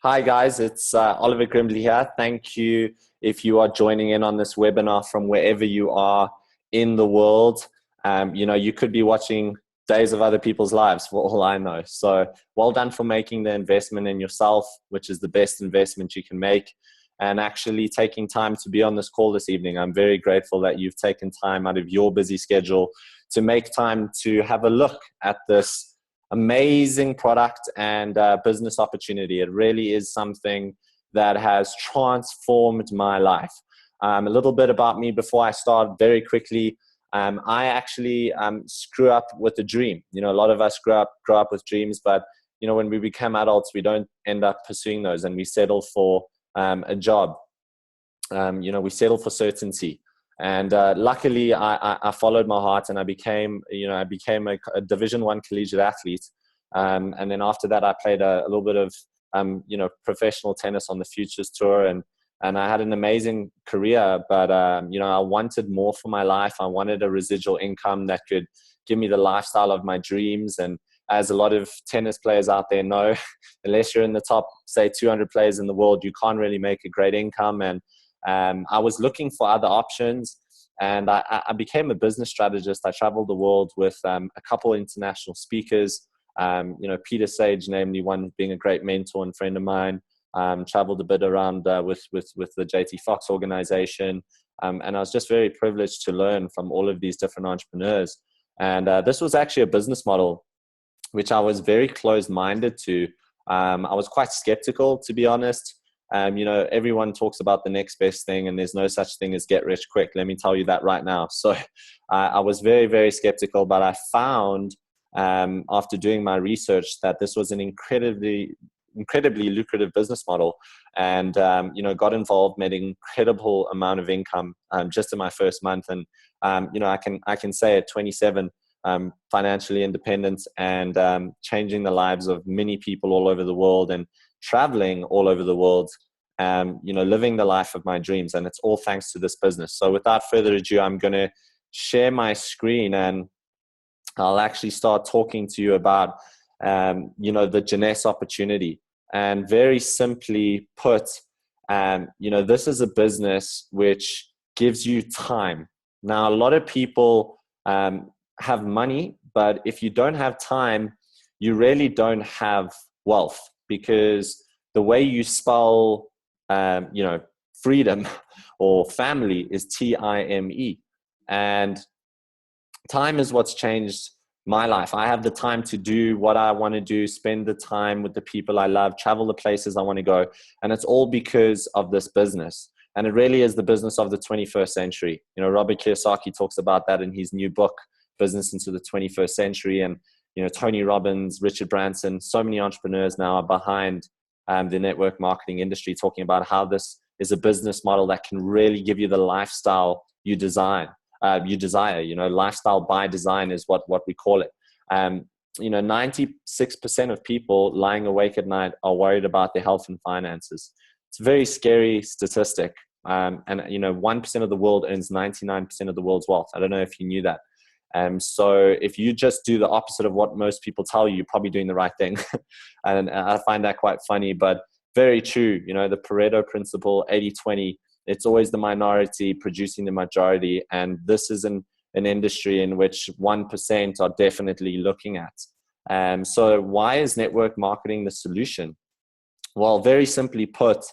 Hi guys, it's Oliver Grimbly here. Thank you if you are joining in on this webinar from wherever you are in the world. You could be watching days of other people's lives for all I know. So well done for making the investment in yourself, which is the best investment you can make, and actually taking time to be on this call this evening. I'm very grateful that you've taken time out of your busy schedule to make time to have a look at this amazing product and business opportunity. It really is something that has transformed my life. A little bit about me before I start very quickly. I actually grew up with a dream. A lot of us grow up with dreams, but when we become adults, we don't end up pursuing those, and we settle for a job. We settle for certainty. And luckily, I followed my heart, and I became a Division I collegiate athlete. And then after that, I played a little bit of professional tennis on the Futures Tour, and I had an amazing career. But I wanted more for my life. I wanted a residual income that could give me the lifestyle of my dreams. And as a lot of tennis players out there know, unless you're in the top, say, 200 players in the world, you can't really make a great income. And I was looking for other options, and I became a business strategist. I traveled the world with a couple international speakers, Peter Sage, namely, one being a great mentor and friend of mine. Traveled a bit around with the JT Fox organization, and I was just very privileged to learn from all of these different entrepreneurs. And this was actually a business model which I was very closed-minded to. I was quite skeptical, to be honest. Everyone talks about the next best thing, and there's no such thing as get rich quick. Let me tell you that right now. So I was very, very skeptical, but I found after doing my research that this was an incredibly lucrative business model, and got involved, made an incredible amount of income just in my first month. And I can say at 27, financially independent, and changing the lives of many people all over the world, and traveling all over the world, living the life of my dreams. And it's all thanks to this business. So without further ado, I'm going to share my screen, and I'll actually start talking to you about, the Jeunesse opportunity. And very simply put, this is a business which gives you time. Now, a lot of people have money, but if you don't have time, you really don't have wealth, because the way you spell, freedom or family is time. And time is what's changed my life. I have the time to do what I want to do, spend the time with the people I love, travel the places I want to go. And it's all because of this business. And it really is the business of the 21st century. Robert Kiyosaki talks about that in his new book, Business into the 21st Century. And Tony Robbins, Richard Branson, so many entrepreneurs now are behind the network marketing industry, talking about how this is a business model that can really give you the lifestyle you desire. Lifestyle by design is what we call it. 96% of people lying awake at night are worried about their health and finances. It's a very scary statistic. 1% of the world earns 99% of the world's wealth. I don't know if you knew that. So if you just do the opposite of what most people tell you, you're probably doing the right thing. And I find that quite funny, but very true. The Pareto principle, 80-20, it's always the minority producing the majority. And this is an industry in which 1% are definitely looking at. So why is network marketing the solution? Well, very simply put,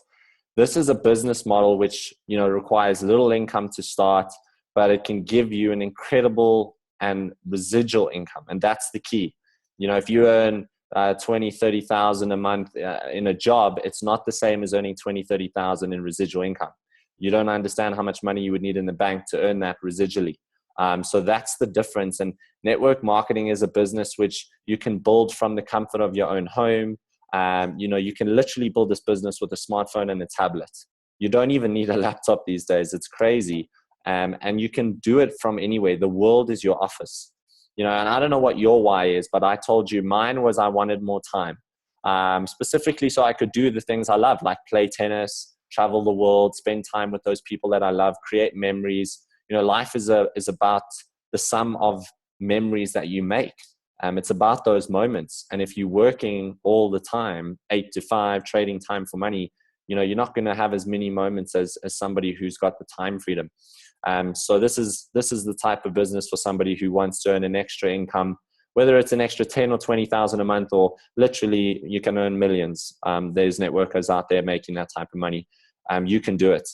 this is a business model which, requires little income to start, but it can give you an incredible and residual income. And that's the key. If you earn 20, 30,000 a month in a job, it's not the same as earning 20, 30,000 in residual income. You don't understand how much money you would need in the bank to earn that residually. So that's the difference. And network marketing is a business which you can build from the comfort of your own home. You can literally build this business with a smartphone and a tablet. You don't even need a laptop these days. It's crazy. And you can do it from anywhere. The world is your office. And I don't know what your why is, but I told you mine was I wanted more time. Specifically so I could do the things I love, like play tennis, travel the world, spend time with those people that I love, create memories. Life is about the sum of memories that you make. It's about those moments. And if you're working all the time, 8 to 5, trading time for money, you're not going to have as many moments as somebody who's got the time freedom. So this is the type of business for somebody who wants to earn an extra income, whether it's an extra 10 or 20,000 a month, or literally you can earn millions. There's networkers out there making that type of money. You can do it.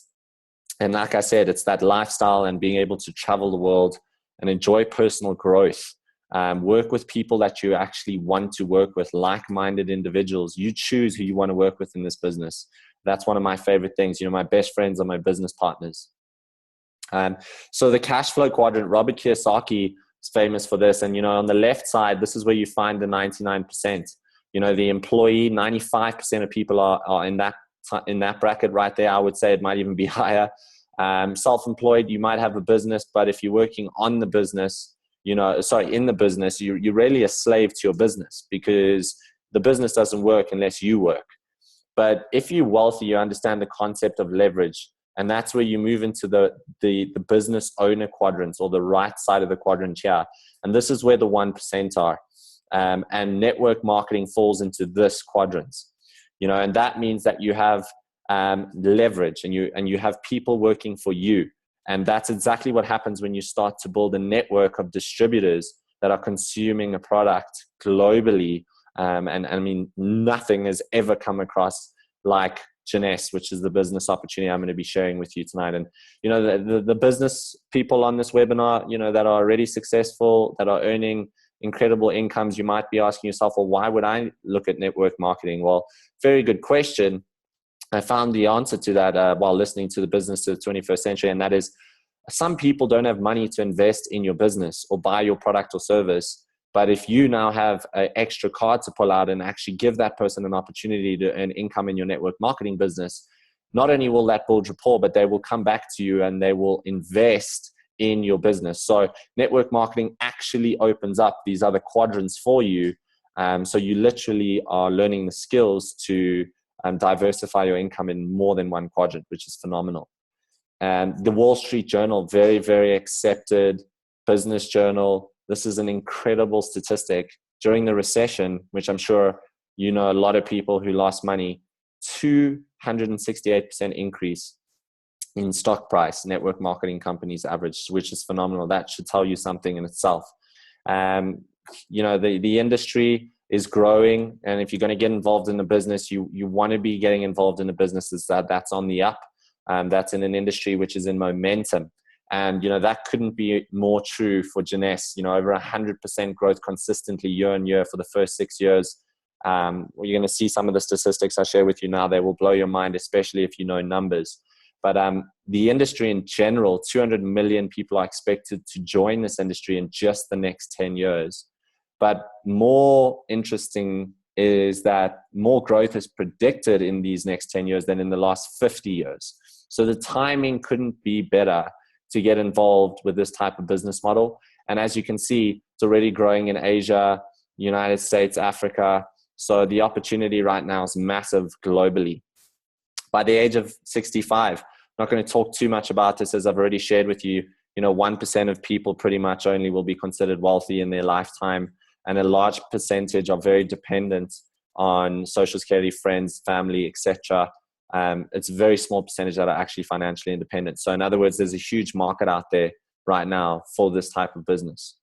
And like I said, it's that lifestyle and being able to travel the world and enjoy personal growth. Work with people that you actually want to work with, like-minded individuals. You choose who you want to work with in this business. That's one of my favorite things. My best friends are my business partners. So the cash flow quadrant, Robert Kiyosaki is famous for this. And, on the left side, this is where you find the 99%. The employee, 95% of people are in that bracket right there. I would say it might even be higher. Self-employed, you might have a business, but if you're working on the business, in the business, you're really a slave to your business, because the business doesn't work unless you work. But if you're wealthy, you understand the concept of leverage. And that's where you move into the business owner quadrants, or the right side of the quadrant here. And this is where the 1% are. And network marketing falls into this quadrant. And that means that you have leverage, and you have people working for you. And that's exactly what happens when you start to build a network of distributors that are consuming a product globally. And I mean, nothing has ever come across like Jeunesse, which is the business opportunity I'm going to be sharing with you tonight. And, the business people on this webinar, that are already successful, that are earning incredible incomes, you might be asking yourself, well, why would I look at network marketing? Well, very good question. I found the answer to that while listening to the Business of the 21st Century. And that is, some people don't have money to invest in your business or buy your product or service. But if you now have an extra card to pull out and actually give that person an opportunity to earn income in your network marketing business, not only will that build rapport, but they will come back to you and they will invest in your business. So network marketing actually opens up these other quadrants for you. So you literally are learning the skills to diversify your income in more than one quadrant, which is phenomenal. The Wall Street Journal, very, very accepted business journal. This is an incredible statistic. During the recession, which I'm sure a lot of people who lost money, 268% increase in stock price, network marketing companies average, which is phenomenal. That should tell you something in itself. The industry is growing. And if you're going to get involved in the business, you want to be getting involved in the businesses that's on the up. That's in an industry which is in momentum. And, that couldn't be more true for Jeunesse. Over 100% growth consistently year on year for the first 6 years. You're going to see some of the statistics I share with you now. They will blow your mind, especially if you know numbers. But the industry in general, 200 million people are expected to join this industry in just the next 10 years. But more interesting is that more growth is predicted in these next 10 years than in the last 50 years. So the timing couldn't be better to get involved with this type of business model. And as you can see, it's already growing in Asia, United States, Africa. So the opportunity right now is massive globally. By the age of 65, I'm not going to talk too much about this, as I've already shared with you, 1% of people pretty much only will be considered wealthy in their lifetime. And a large percentage are very dependent on social security, friends, family, etc. It's a very small percentage that are actually financially independent. So in other words, there's a huge market out there right now for this type of business.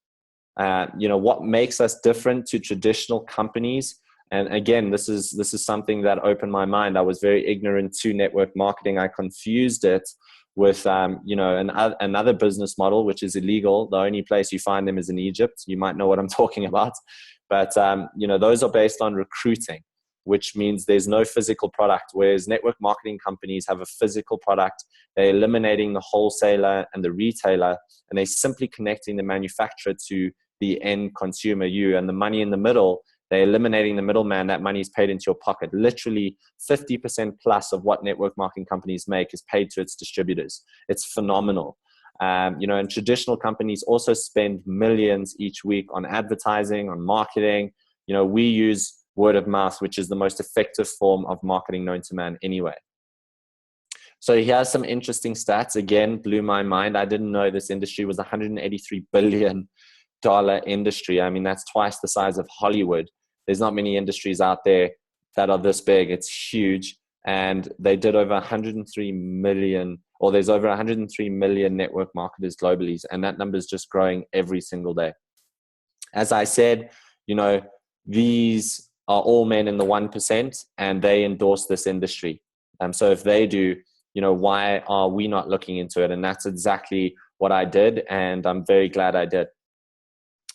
What makes us different to traditional companies? And again, this is something that opened my mind. I was very ignorant to network marketing. I confused it with another business model, which is illegal. The only place you find them is in Egypt. You might know what I'm talking about. But those are based on recruiting, which means there's no physical product, whereas network marketing companies have a physical product. They're eliminating the wholesaler and the retailer, and they're simply connecting the manufacturer to the end consumer, you, and the money in the middle. They're eliminating the middleman. That money is paid into your pocket. Literally 50% plus of what network marketing companies make is paid to its distributors. It's phenomenal. And traditional companies also spend millions each week on advertising, on marketing. We use word of mouth, which is the most effective form of marketing known to man anyway. So here's some interesting stats. Again, blew my mind. I didn't know this industry was $183 billion industry. I mean, that's twice the size of Hollywood. There's not many industries out there that are this big. It's huge. And they did over 103 million, or there's over 103 million network marketers globally. And that number is just growing every single day. As I said, these are all men in the 1%, and they endorse this industry. So if they do, why are we not looking into it? And that's exactly what I did. And I'm very glad I did.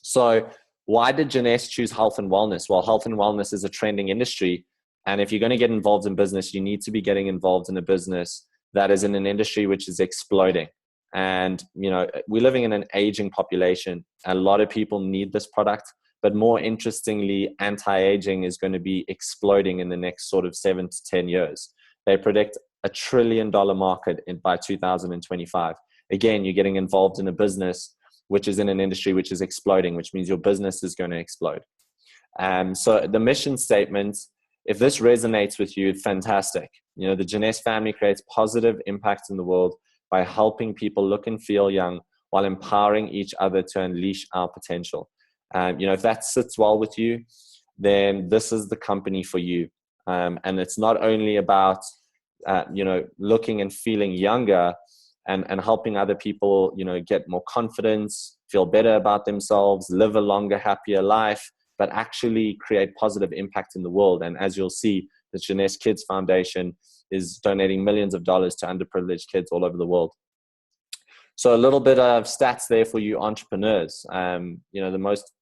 So why did Jeunesse choose health and wellness? Well, health and wellness is a trending industry. And if you're going to get involved in business, you need to be getting involved in a business that is in an industry which is exploding. And, we're living in an aging population. A lot of people need this product, but more interestingly, anti-aging is going to be exploding in the next sort of 7 to 10 years. They predict $1 trillion market by 2025. Again, you're getting involved in a business which is in an industry which is exploding, which means your business is going to explode. So the mission statement, if this resonates with you, fantastic. The Jeunesse family creates positive impact in the world by helping people look and feel young while empowering each other to unleash our potential. If that sits well with you, then this is the company for you. And it's not only about, looking and feeling younger and helping other people, get more confidence, feel better about themselves, live a longer, happier life, but actually create positive impact in the world. And as you'll see, the Jeunesse Kids Foundation is donating millions of dollars to underprivileged kids all over the world. So a little bit of stats there for you entrepreneurs. The most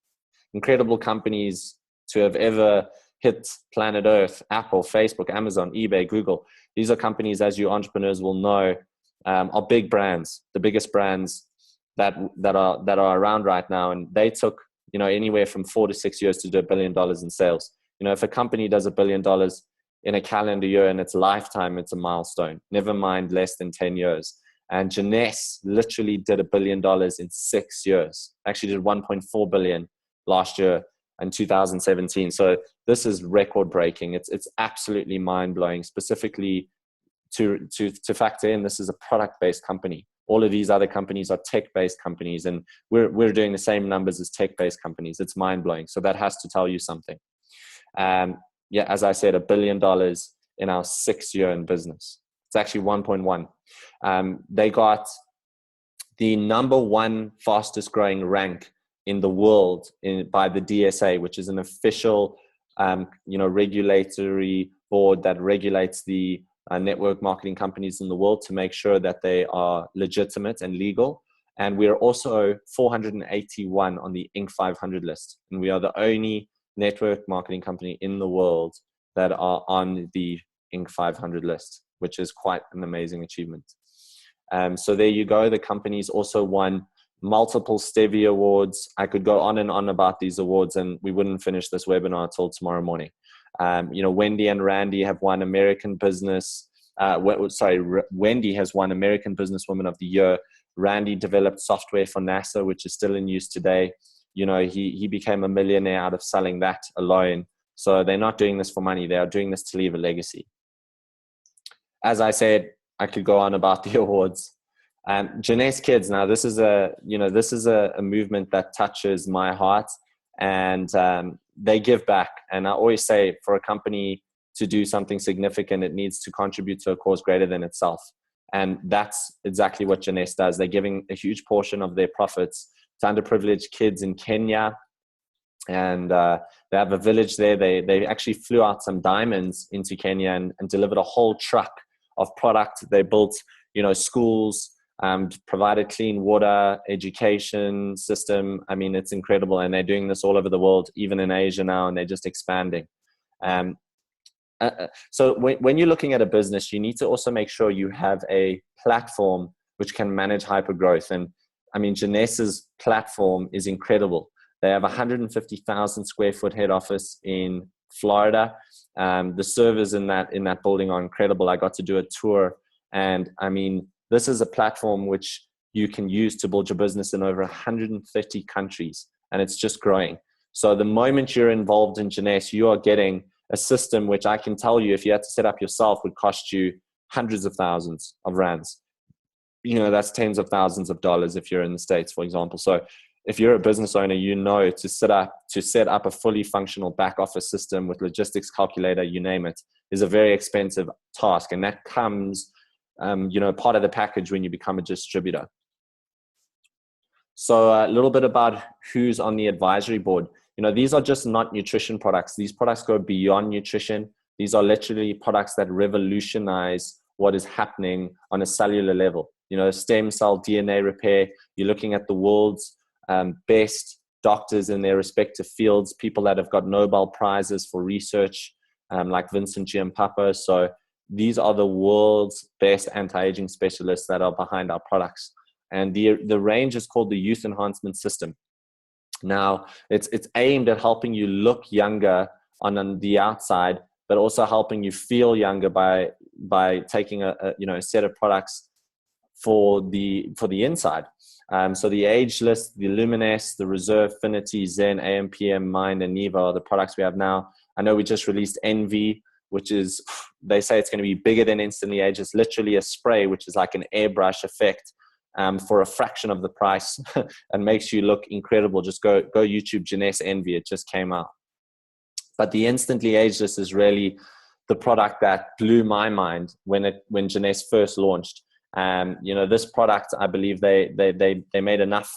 incredible companies to have ever hit planet Earth: Apple, Facebook, Amazon, eBay, Google. These are companies, as you entrepreneurs will know, are big brands, the biggest brands that are around right now. And they took, anywhere from 4 to 6 years to do $1 billion in sales. If a company does $1 billion in a calendar year in its lifetime, it's a milestone, never mind less than 10 years. And Jeunesse literally did $1 billion in 6 years. Actually did 1.4 billion last year in 2017. So this is record breaking. It's absolutely mind blowing, specifically to factor in, this is a product based company. All of these other companies are tech based companies, and we're doing the same numbers as tech based companies. It's mind blowing. So that has to tell you something. As I said, $1 billion in our 6th year in business. It's actually 1.1. They got the number 1 fastest growing rank in the world by the DSA, which is an official, regulatory board that regulates the network marketing companies in the world to make sure that they are legitimate and legal. And we are also 481 on the Inc. 500 list. And we are the only network marketing company in the world that are on the Inc. 500 list, which is quite an amazing achievement. So there you go. The company's also won multiple Stevie Awards. I could go on and on about these awards, and we wouldn't finish this webinar until tomorrow morning. Wendy and Randy have won American Business. Wendy has won American Businesswoman of the Year. Randy developed software for NASA, which is still in use today. He became a millionaire out of selling that alone. So they're not doing this for money. They are doing this to leave a legacy. As I said, I could go on about the awards. Jeunesse Kids. Now, this is a movement that touches my heart, and they give back. And I always say, for a company to do something significant, it needs to contribute to a cause greater than itself. And that's exactly what Jeunesse does. They're giving a huge portion of their profits to underprivileged kids in Kenya. And they have a village there. They actually flew out some diamonds into Kenya and delivered a whole truck of product. They built, schools, provided clean water, education system. I mean, it's incredible. And they're doing this all over the world, even in Asia now, and they're just expanding. So when you're looking at a business, you need to also make sure you have a platform which can manage hypergrowth. And I mean, Jeunesse's platform is incredible. They have 150,000 square foot head office in Florida. The servers in that building are incredible. I got to do a tour, and I mean, this is a platform which you can use to build your business in over 130 countries, and it's just growing. So the moment you're involved in Jeunesse, you are getting a system which I can tell you, if you had to set up yourself, would cost you hundreds of thousands of rands. That's tens of thousands of dollars if you're in the States, for example. So if you're a business owner, you know to set up a fully functional back office system with logistics calculator, you name it, is a very expensive task. And that comes, part of the package when you become a distributor. So a little bit about who's on the advisory board. These are just not nutrition products. These products go beyond nutrition. These are literally products that revolutionize what is happening on a cellular level. Stem cell DNA repair. You're looking at the world's best doctors in their respective fields, people that have got Nobel Prizes for research, like Vincent Giampapo. So these are the world's best anti-aging specialists that are behind our products. And the range is called the Youth Enhancement System. Now, it's aimed at helping you look younger on the outside, but also helping you feel younger by taking a set of products for the inside. So the Ageless, the Luminous, the Reserve, Finity, Zen, AMPM, Mind, and Neva are the products we have now. I know we just released Envy, which is, they say it's going to be bigger than Instantly Age. It's literally a spray, which is like an airbrush effect for a fraction of the price and makes you look incredible. Just go YouTube Jeunesse Envy. It just came out. But the Instantly Ageless is really the product that blew my mind when Jeunesse first launched. This product, I believe they made enough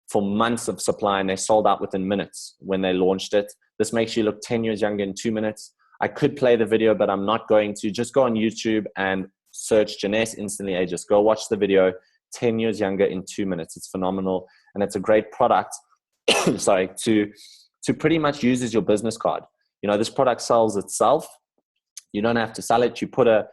for months of supply, and they sold out within minutes when they launched it. This makes you look 10 years younger in 2 minutes. I could play the video, but I'm not going to. Just go on YouTube and search Jeunesse Instantly Ageless. Go watch the video. 10 years younger in 2 minutes. It's phenomenal. And it's a great product, to pretty much use as your business card. This product sells itself. You don't have to sell it. You put a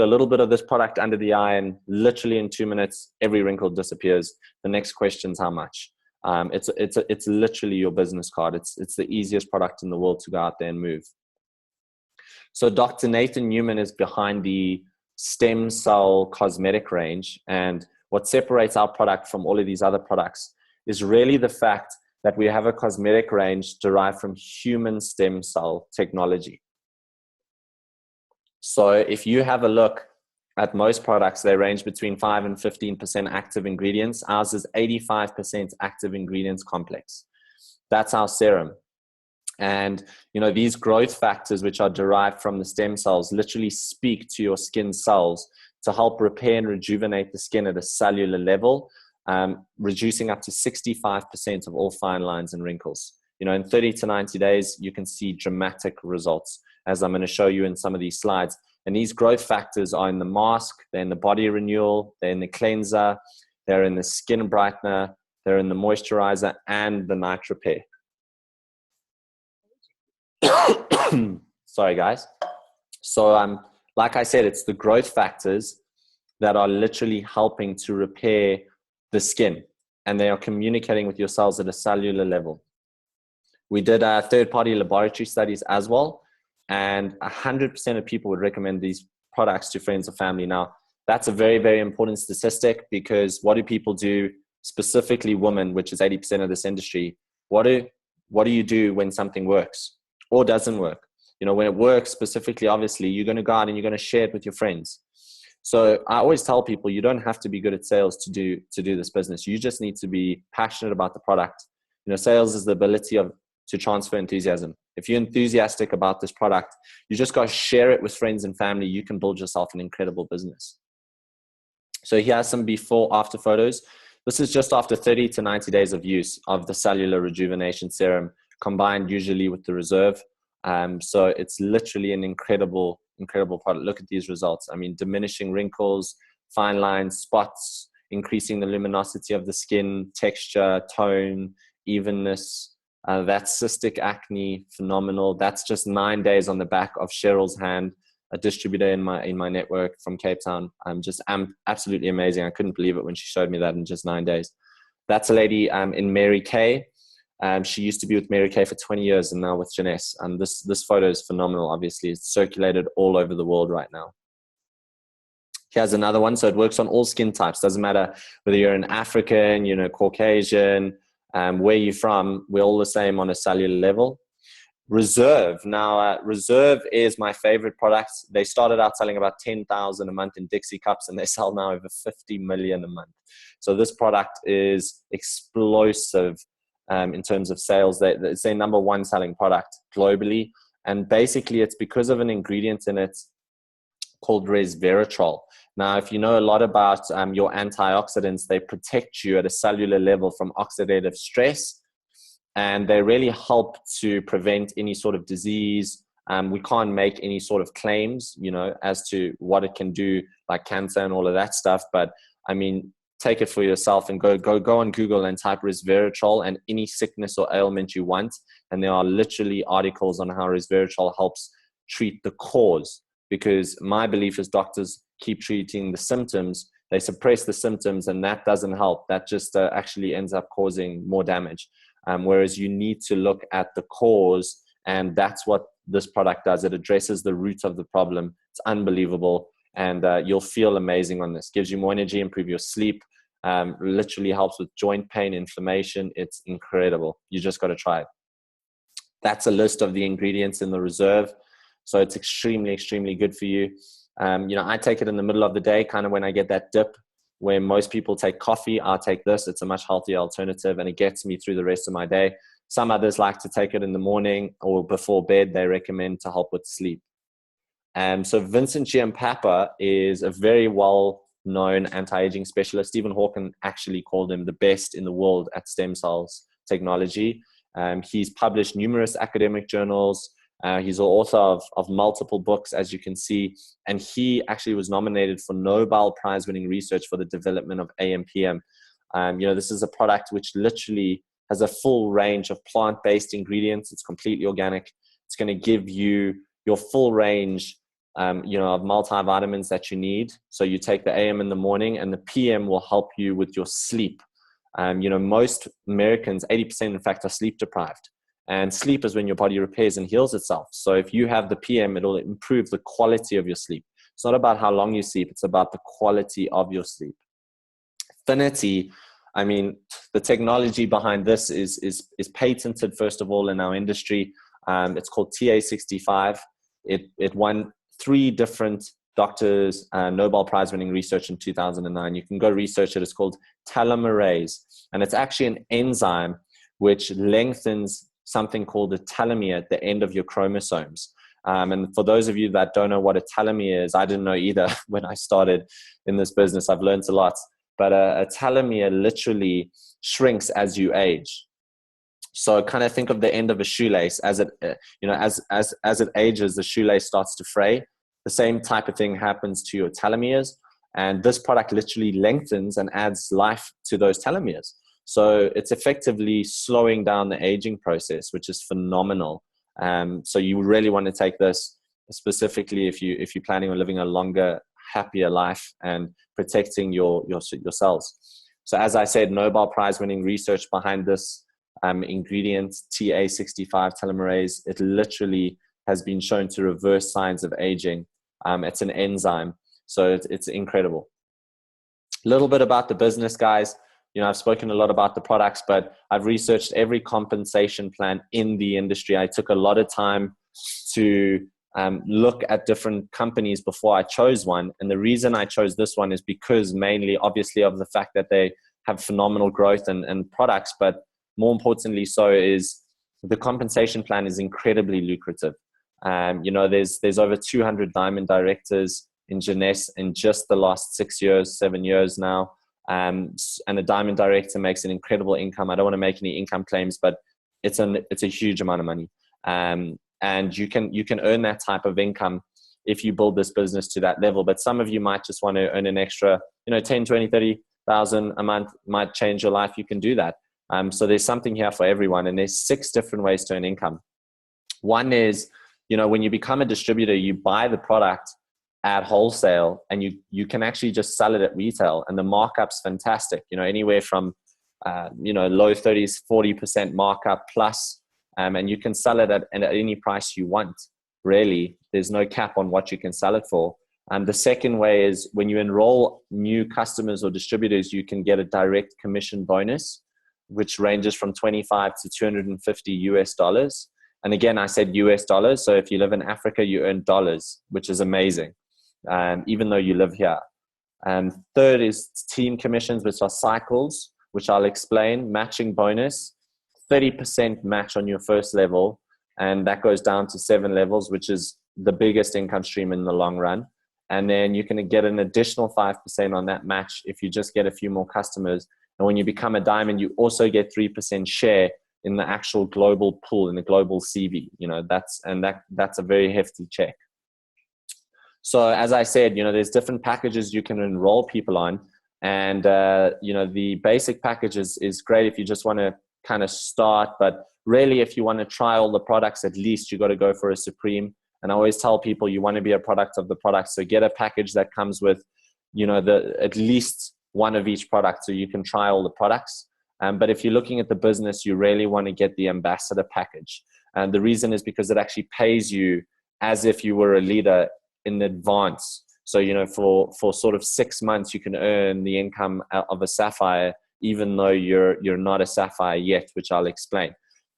little bit of this product under the eye, and literally in 2 minutes, every wrinkle disappears. The next question's how much. It's literally your business card. It's the easiest product in the world to go out there and move. So Dr. Nathan Newman is behind the stem cell cosmetic range. And what separates our product from all of these other products is really the fact that we have a cosmetic range derived from human stem cell technology. So if you have a look at most products, they range between 5 and 15% active ingredients. Ours is 85% active ingredients complex. That's our serum. And, these growth factors, which are derived from the stem cells, literally speak to your skin cells to help repair and rejuvenate the skin at a cellular level, reducing up to 65% of all fine lines and wrinkles. In 30 to 90 days, you can see dramatic results, as I'm going to show you in some of these slides. And these growth factors are in the mask, they're in the body renewal, they're in the cleanser, they're in the skin brightener, they're in the moisturizer, and the night repair. Sorry, guys. So, like I said, it's the growth factors that are literally helping to repair the skin, and they are communicating with your cells at a cellular level. We did third-party laboratory studies as well, and 100% of people would recommend these products to friends or family. Now, that's a very, very important statistic, because what do people do, specifically women, which is 80% of this industry? What do you do when something works or doesn't work? When it works specifically, obviously, you're going to go out and you're going to share it with your friends. So I always tell people, you don't have to be good at sales to do this business. You just need to be passionate about the product. Sales is the ability to transfer enthusiasm. If you're enthusiastic about this product, you just got to share it with friends and family. You can build yourself an incredible business. So here are some before after photos. This is just after 30 to 90 days of use of the cellular rejuvenation serum, combined usually with the Reserve. So it's literally an incredible product. Look at these results. I mean, diminishing wrinkles, fine lines, spots, increasing the luminosity of the skin, texture, tone, evenness. That cystic acne, phenomenal. That's just 9 days on the back of Cheryl's hand, a distributor in my network from Cape Town. I'm absolutely amazing. I couldn't believe it when she showed me that in just 9 days. That's a lady in Mary Kay. She used to be with Mary Kay for 20 years and now with Jeunesse. And this photo is phenomenal, obviously. It's circulated all over the world right now. Here's another one. So it works on all skin types. Doesn't matter whether you're an African, Caucasian, where you're from, we're all the same on a cellular level. Reserve. Now, Reserve is my favorite product. They started out selling about 10,000 a month in Dixie cups, and they sell now over 50 million a month. So this product is explosive in terms of sales. It's their number one selling product globally. And basically, it's because of an ingredient in it called resveratrol. Now, if you know a lot about your antioxidants, they protect you at a cellular level from oxidative stress, and they really help to prevent any sort of disease. We can't make any sort of claims, as to what it can do, like cancer and all of that stuff. But I mean, take it for yourself and go on Google and type resveratrol and any sickness or ailment you want. And there are literally articles on how resveratrol helps treat the cause, because my belief is doctors keep treating the symptoms. They suppress the symptoms, and that doesn't help. That just actually ends up causing more damage. Whereas you need to look at the cause, and that's what this product does. It addresses the root of the problem. It's unbelievable. And you'll feel amazing on this. Gives you more energy, improve your sleep, literally helps with joint pain, inflammation. It's incredible. You just got to try it. That's a list of the ingredients in the Reserve. So it's extremely, extremely good for you. I take it in the middle of the day, kind of when I get that dip, where most people take coffee. I'll take this. It's a much healthier alternative, and it gets me through the rest of my day. Some others like to take it in the morning or before bed. They recommend to help with sleep. So Vincent Giampapa is a very well-known anti-aging specialist. Stephen Hawking actually called him the best in the world at stem cells technology. He's published numerous academic journals. He's the author of multiple books, as you can see. And he actually was nominated for Nobel Prize-winning research for the development of AMPM. This is a product which literally has a full range of plant-based ingredients. It's completely organic. It's going to give you your full range of multivitamins that you need. So you take the AM in the morning, and the PM will help you with your sleep. Most Americans, 80% in fact, are sleep deprived. And sleep is when your body repairs and heals itself. So if you have the PM, it'll improve the quality of your sleep. It's not about how long you sleep. It's about the quality of your sleep. Affinity, the technology behind this is patented, first of all, in our industry. It's called TA65. It won 3 different doctors Nobel Prize winning research in 2009. You can go research it. It's called telomerase. And it's actually an enzyme which lengthens something called a telomere at the end of your chromosomes. And for those of you that don't know what a telomere is, I didn't know either when I started in this business. I've learned a lot. But a telomere literally shrinks as you age. So kind of think of the end of a shoelace. As it ages, the shoelace starts to fray. The same type of thing happens to your telomeres. And this product literally lengthens and adds life to those telomeres. So it's effectively slowing down the aging process, which is phenomenal. So you really want to take this specifically if you're planning on living a longer, happier life and protecting your cells. So as I said, Nobel Prize winning research behind this ingredient, TA65 telomerase. It literally has been shown to reverse signs of aging. It's an enzyme. So it's incredible. A little bit about the business, guys. I've spoken a lot about the products, but I've researched every compensation plan in the industry. I took a lot of time to look at different companies before I chose one. And the reason I chose this one is because mainly, obviously, of the fact that they have phenomenal growth and products, but more importantly so is the compensation plan is incredibly lucrative. There's over 200 diamond directors in Jeunesse in just the last 7 years now. And a diamond director makes an incredible income. I don't want to make any income claims, but it's a huge amount of money. And you can earn that type of income if you build this business to that level. But some of you might just want to earn an extra, 10, 20, 30,000 a month might change your life. You can do that. So there's something here for everyone. And there's 6 different ways to earn income. One is, when you become a distributor, you buy the product at wholesale and you can actually just sell it at retail, and the markup's fantastic, anywhere from low 30s, 40% markup plus, and you can sell it at any price you want. Really, there's no cap on what you can sell it for. And the second way is when you enroll new customers or distributors, you can get a direct commission bonus, which ranges from $25 to $250. And again, I said US dollars. So if you live in Africa, you earn dollars, which is amazing, even though you live here. And third is team commissions, which are cycles, which I'll explain. Matching bonus, 30% match on your first level. And that goes down to 7 levels, which is the biggest income stream in the long run. And then you can get an additional 5% on that match if you just get a few more customers. And when you become a diamond, you also get 3% share in the actual global pool, in the global CV. That's a very hefty check. So as I said, there's different packages you can enroll people on. And, the basic package is great if you just want to kind of start. But really, if you want to try all the products, at least you got to go for a Supreme. And I always tell people you want to be a product of the product. So get a package that comes with, at least one of each product so you can try all the products. But if you're looking at the business, you really want to get the ambassador package. And the reason is because it actually pays you as if you were a leader in advance. So, for sort of 6 months, you can earn the income of a sapphire, even though you're not a sapphire yet, which I'll explain.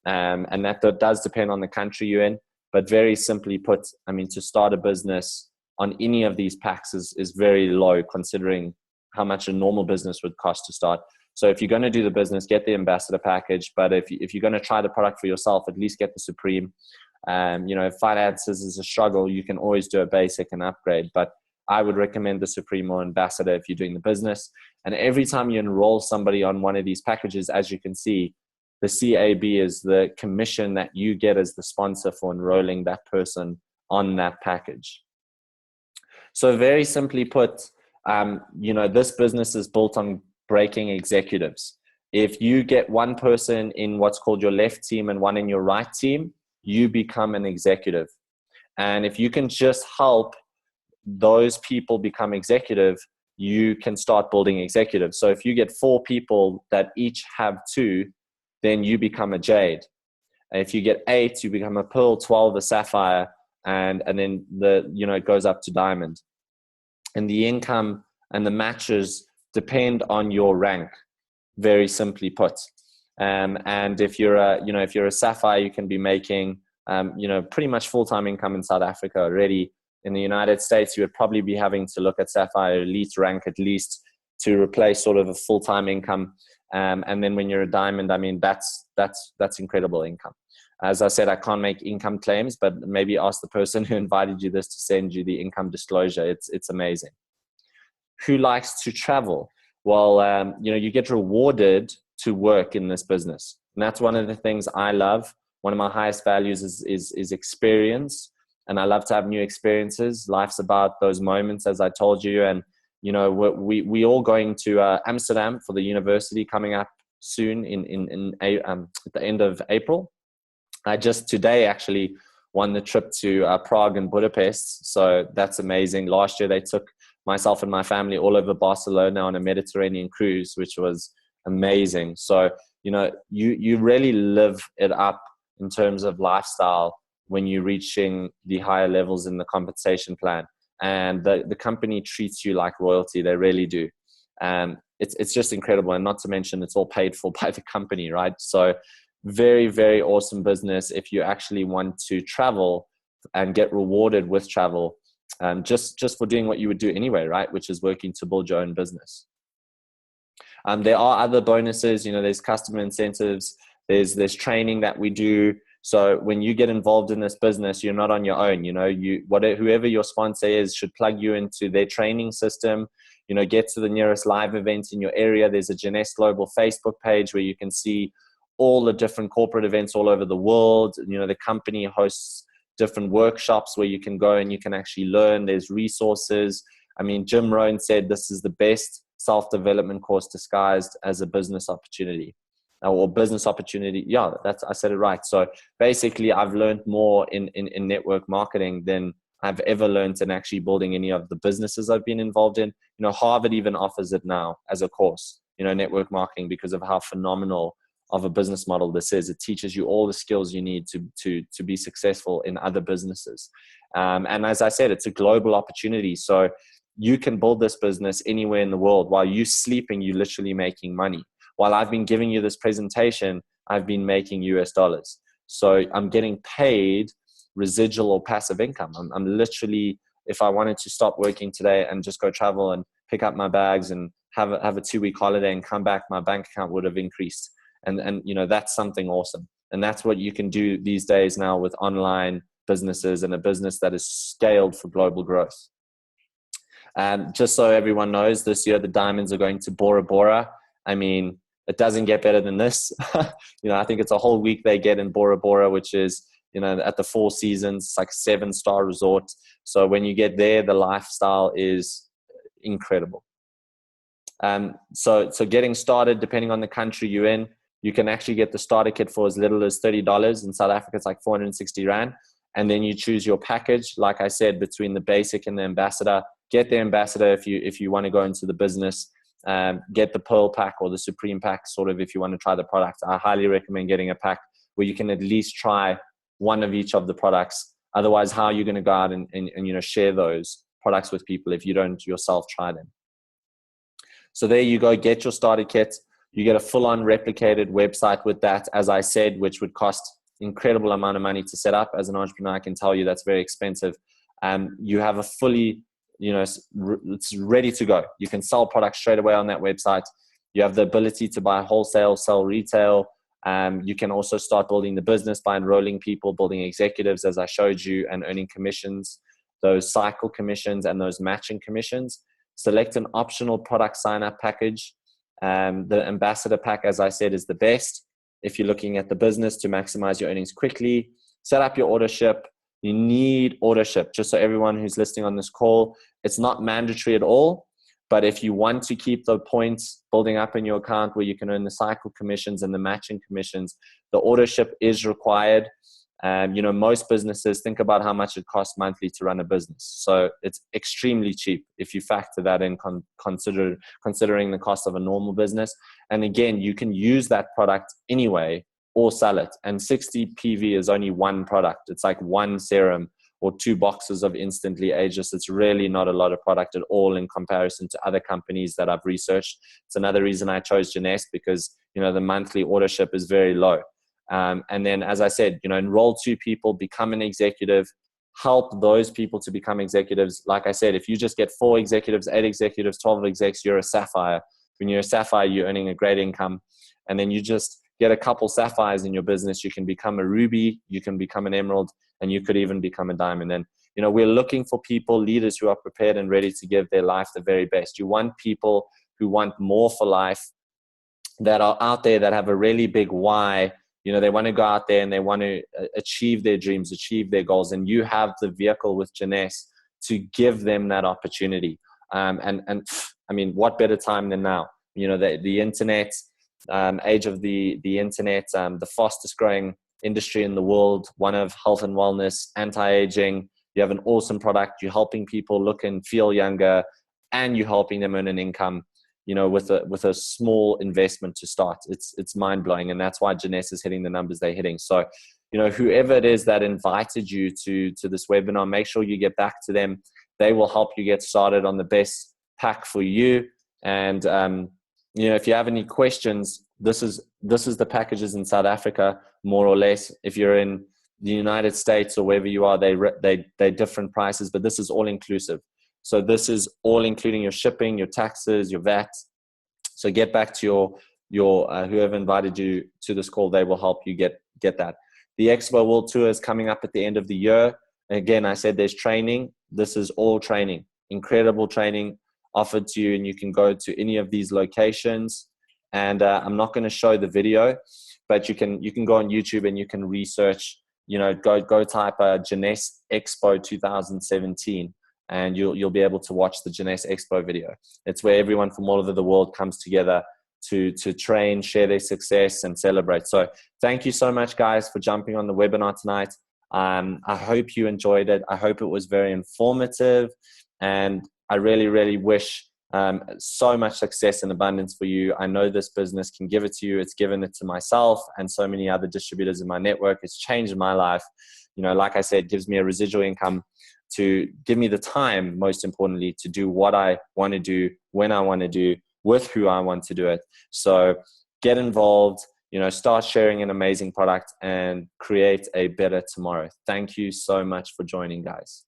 And that does depend on the country you're in. But very simply put, to start a business on any of these packs is very low, considering how much a normal business would cost to start. So if you're going to do the business, get the ambassador package. But if you're going to try the product for yourself, at least get the Supreme. If finances is a struggle, you can always do a basic and upgrade. But I would recommend the Supreme or ambassador if you're doing the business. And every time you enroll somebody on one of these packages, as you can see, the CAB is the commission that you get as the sponsor for enrolling that person on that package. So very simply put, this business is built on breaking executives. If you get one person in what's called your left team and one in your right team, you become an executive. And if you can just help those people become executive, you can start building executives. So if you get 4 people that each have 2, then you become a jade. And if you get 8, you become a pearl, 12 a sapphire, and then it goes up to diamond. And the income and the matches depend on your rank, very simply put. And if you're a sapphire, you can be making pretty much full-time income in South Africa already. In the United States, you would probably be having to look at sapphire elite rank at least to replace sort of a full-time income. And then when you're a diamond, that's incredible income. As I said, I can't make income claims, but maybe ask the person who invited you this to send you the income disclosure. It's amazing. Who likes to travel? Well, you get rewarded to work in this business. And that's one of the things I love. One of my highest values is experience. And I love to have new experiences. Life's about those moments, as I told you. And we all going to Amsterdam for the university coming up soon at the end of April. I just today actually won the trip to Prague and Budapest. So that's amazing. Last year they took myself and my family all over Barcelona on a Mediterranean cruise, which was amazing. So, you really live it up in terms of lifestyle when you're reaching the higher levels in the compensation plan. And the company treats you like royalty. They really do. It's just incredible. And not to mention, it's all paid for by the company, right? So very, very awesome business if you actually want to travel and get rewarded with travel, just for doing what you would do anyway, right? Which is working to build your own business. There are other bonuses. There's customer incentives. There's training that we do. So when you get involved in this business, you're not on your own. Whoever your sponsor is should plug you into their training system. Get to the nearest live events in your area. There's a Jeunesse Global Facebook page where you can see all the different corporate events all over the world. The company hosts different workshops where you can go and you can actually learn. There's resources. Jim Rohn said this is the best self-development course disguised as a business opportunity. Or business opportunity. Yeah, I said it right. So basically, I've learned more in network marketing than I've ever learned in actually building any of the businesses I've been involved in. Harvard even offers it now as a course, network marketing, because of how phenomenal of a business model this is. It teaches you all the skills you need to be successful in other businesses. And as I said, it's a global opportunity. So you can build this business anywhere in the world. While you're sleeping, you're literally making money. While I've been giving you this presentation, I've been making US dollars. So I'm getting paid residual or passive income. I'm literally, if I wanted to stop working today and just go travel and pick up my bags and have a 2-week holiday and come back, my bank account would have increased. And you know, that's something awesome. And that's what you can do these days now with online businesses and a business that is scaled for global growth. Just so everyone knows, this year the diamonds are going to Bora Bora. I mean, it doesn't get better than this. You know, I think it's a whole week they get in Bora Bora, which is, you know, at the Four Seasons. It's like a 7-star resort. So when you get there, the lifestyle is incredible. So getting started, depending on the country you're in, you can actually get the starter kit for as little as $30. In South Africa, it's like 460 Rand. And then you choose your package, like I said, between the basic and the ambassador. Get the ambassador if you want to go into the business. Get the Pearl pack or the Supreme pack, sort of, if you want to try the product. I highly recommend getting a pack where you can at least try one of each of the products. Otherwise, how are you going to go out and you know, share those products with people if you don't yourself try them? So there you go. Get your starter kit. You get a full-on replicated website with that, as I said, which would cost incredible amount of money to set up. As an entrepreneur, I can tell you that's very expensive. You have a fully, you know, it's ready to go. You can sell products straight away on that website. You have the ability to buy wholesale, sell retail. You can also start building the business by enrolling people, building executives, as I showed you, and earning commissions, those cycle commissions and those matching commissions. Select an optional product sign-up package. The ambassador pack, as I said, is the best if you're looking at the business to maximize your earnings quickly. Set up your order ship. You need order ship. Just so everyone who's listening on this call, it's not mandatory at all. But if you want to keep the points building up in your account where you can earn the cycle commissions and the matching commissions, the order ship is required. You know, most businesses, think about how much it costs monthly to run a business. So it's extremely cheap if you factor that in, considering the cost of a normal business. And again, you can use that product anyway or sell it. And 60 PV is only one product. It's like one serum or 2 boxes of Instantly Ageless. It's really not a lot of product at all in comparison to other companies that I've researched. It's another reason I chose Jeunesse, because, you know, the monthly order ship is very low. And then, as I said, you know, enroll 2 people, become an executive, help those people to become executives. Like I said, if you just get 4 executives, 8 executives, 12 execs, you're a sapphire. When you're a sapphire, you're earning a great income. And then you just get a couple sapphires in your business. You can become a ruby, you can become an emerald, and you could even become a diamond. And, you know, we're looking for people, leaders who are prepared and ready to give their life the very best. You want people who want more for life, that are out there, that have a really big why. You know, they want to go out there and they want to achieve their dreams, achieve their goals. And you have the vehicle with Jeunesse to give them that opportunity. And I mean, what better time than now? You know, the internet, age of the internet, the fastest growing industry in the world, one of health and wellness, anti-aging. You have an awesome product. You're helping people look and feel younger, and you're helping them earn an income, you know, with a small investment to start. It's mind-blowing. And that's why Jeunesse is hitting the numbers they're hitting. So, you know, whoever it is that invited you to this webinar, make sure you get back to them. They will help you get started on the best pack for you. And, you know, if you have any questions, this is the packages in South Africa, more or less. If you're in the United States or wherever you are, they're different prices, but this is all inclusive. So this is all including your shipping, your taxes, your VAT. So get back to your whoever invited you to this call. They will help you get that. The Expo World Tour is coming up at the end of the year. Again, I said there's training. This is all training, incredible training offered to you, and you can go to any of these locations. And I'm not going to show the video, but you can go on YouTube and you can research. You know, go type Jeunesse Expo 2017. And you'll be able to watch the Jeunesse Expo video. It's where everyone from all over the world comes together to train, share their success, and celebrate. So thank you so much, guys, for jumping on the webinar tonight. I hope you enjoyed it. I hope it was very informative. And I really, really wish so much success and abundance for you. I know this business can give it to you. It's given it to myself and so many other distributors in my network. It's changed my life. You know, like I said, it gives me a residual income to give me the time, most importantly, to do what I want to do, when I want to do, with who I want to do it. So get involved, start sharing an amazing product and create a better tomorrow. Thank you so much for joining, guys.